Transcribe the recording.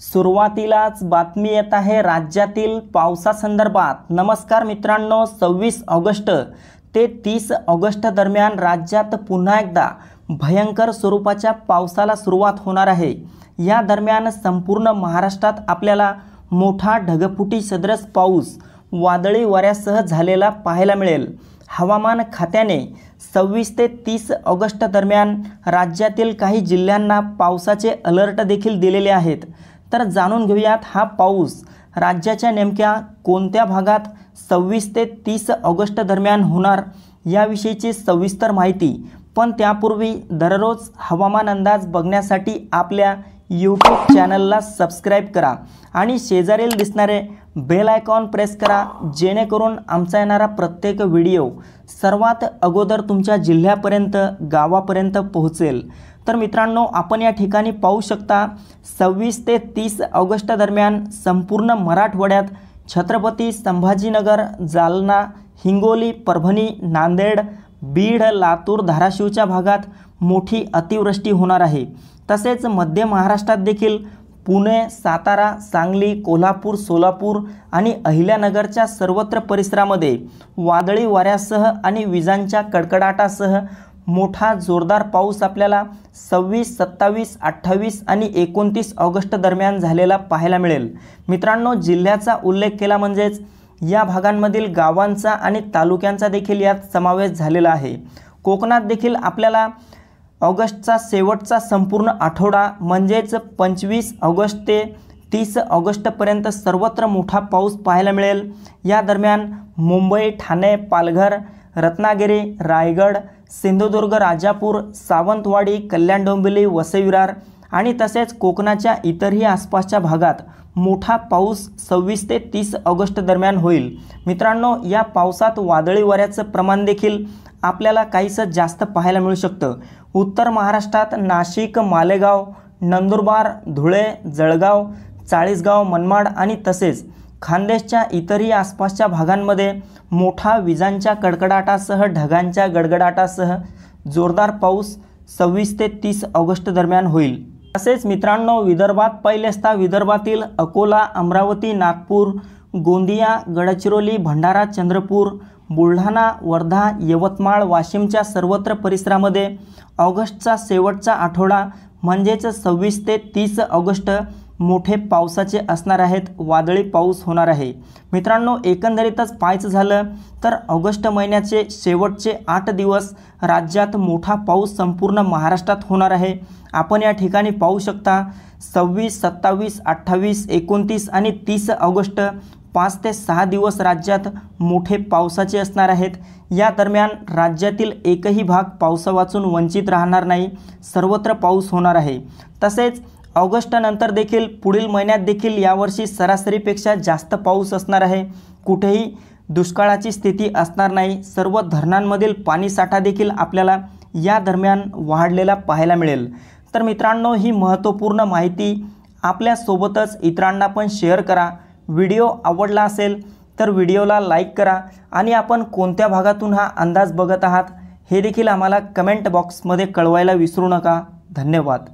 सुरुवातीलाच बातमी येत आहे राज्यातील पावसासंदर्भात। नमस्कार मित्रांनो, 26 ऑगस्ट ते 30 ऑगस्ट दरम्यान राज्यात पुन्हा एकदा भयंकर स्वरूपाच्या पावसाला सुरुवात होणार आहे। या दरम्यान संपूर्ण महाराष्ट्रात आपल्याला मोठा ढगफुटी सदृश पाऊस वादळी वाऱ्यासह झालेला पाहायला मिळेल। हवामान खात्याने 26 ते 30 ऑगस्ट दरम्यान राज्यातील काही जिल्ह्यांना पावसाचे अलर्ट देखील दिलेले आहेत। तर जाणून घेऊयात हा पाऊस राज्याच्या नेमक्या कोणत्या भागात 26 ते 30 ऑगस्ट दरम्यान होणार याविषयीची सविस्तर माहिती। पण त्यापूर्वी दररोज हवामान अंदाज बघण्यासाठी आपल्या YouTube चॅनलला सबस्क्राइब करा आणि शेजारील दिसणारे बेल आयकॉन प्रेस करा, जेणेकरून आमचा येणारा प्रत्येक व्हिडिओ सर्वात अगोदर तुमच्या जिल्ह्यापर्यंत गावापर्यंत पोहोचेल। तर मित्रांनो, आपण या ठिकाणी पाहू शकता 26 ते 30 ऑगस्ट दरम्यान संपूर्ण मराठवाड्यात छत्रपती संभाजीनगर, जालना, हिंगोली, परभणी, नांदेड, बीड, लातूर, धाराशिवच्या भागात मोठी अतिवृष्टी होणार आहे। तसेच मध्य महाराष्ट्रात देखील पुणे, सातारा, सांगली, कोल्हापूर, सोलापूर आणि अहिल्यानगरच्या सर्वत्र परिसरामध्ये वादळी वाऱ्यासह आणि विजांच्या कडकडाटासह मोठा जोरदार पाऊस आपल्याला 26, 27, 28 आणि 29 ऑगस्ट दरम्यान झालेला पाहायला मिळेल। मित्रांनो, जिल्ह्याचा उल्लेख केला म्हणजेच या भागांमधील गावांचा आणि तालुक्यांचा देखील यात समावेश झालेला आहे। कोकणात देखील आपल्याला ऑगस्टचा शेवटचा संपूर्ण आठवडा म्हणजेच 25 ऑगस्ट ते 30 ऑगस्टपर्यंत सर्वत्र मोठा पाऊस पाहायला मिळेल। या दरम्यान मुंबई, ठाणे, पालघर, रत्नागिरी, रायगड, सिंधुदुर्ग, राजापूर, सावंतवाडी, कल्याण, डोंबिवली, वसई विरार आणि तसेच कोकणाच्या इतरही आसपासच्या भागात मोठा पाऊस 26 ते 30 ऑगस्ट दरम्यान होईल। मित्रांनो, या पावसात वादळी वाऱ्याचं प्रमाण देखील आपल्याला काहीसं जास्त पाहायला मिळू शकतं। उत्तर महाराष्ट्रात नाशिक, मालेगाव, नंदुरबार, धुळे, जळगाव, चाळीसगाव, मनमाड आणि तसेच खानदेशच्या इतरही आसपासच्या भागांमध्ये मोठा विजांच्या कडकडाटासह ढगांच्या गडगडाटासह जोरदार पाऊस 26 ते 30 ऑगस्ट दरम्यान होईल। तसेच मित्रांनो, विदर्भात पहिल्यांदा विदर्भातील अकोला, अमरावती, नागपूर, गोंदिया, गडचिरोली, भंडारा, चंद्रपूर, बुलढाणा, वर्धा, यवतमाळ, वाशिमच्या सर्वत्र परिसरामध्ये ऑगस्टचा शेवटचा आठवडा म्हणजेच 26 ते 30 ऑगस्ट मोठे पावसाचे असणार आहेत, वादळी पाऊस होणार आहे। मित्रांनो, एकंदरीतच पाहायचं झालं तर ऑगस्ट महिन्याचे शेवटचे 8 दिवस राज्यात मोठा पाऊस संपूर्ण महाराष्ट्रात होणार आहे। आपण या ठिकाणी पाहू शकता 26, 27, 28, 29 आणि 30 ऑगस्ट 5 ते 6 दिवस राज्यात मोठे पावसाचे असणार आहेत। या दरम्यान राज्यातील एकही भाग पावसावाचून वंचित राहणार नाही, सर्वत्र पाऊस होणार आहे। तसेच ऑगस्ट नंतर देखील पुढील महिन्यात देखील यावर्षी सरासरीपेक्षा जास्त पाऊस असणार आहे। कुठेही दुष्काळाची स्थिती असणार नाही। सर्व धरणांमधील पाणीसाठा देखील आपल्याला या दरम्यान वाढलेला पाहायला मिळेल। तर मित्रांनो, ही महत्त्वपूर्ण माहिती आपल्यासोबतच इतरांना पण शेअर करा। व्हिडिओ आवडला असेल तर व्हिडिओला लाईक करा आणि आपण कोणत्या भागातून हा अंदाज बघत आहात हे देखील आम्हाला कमेंट बॉक्समध्ये कळवायला विसरू नका। धन्यवाद।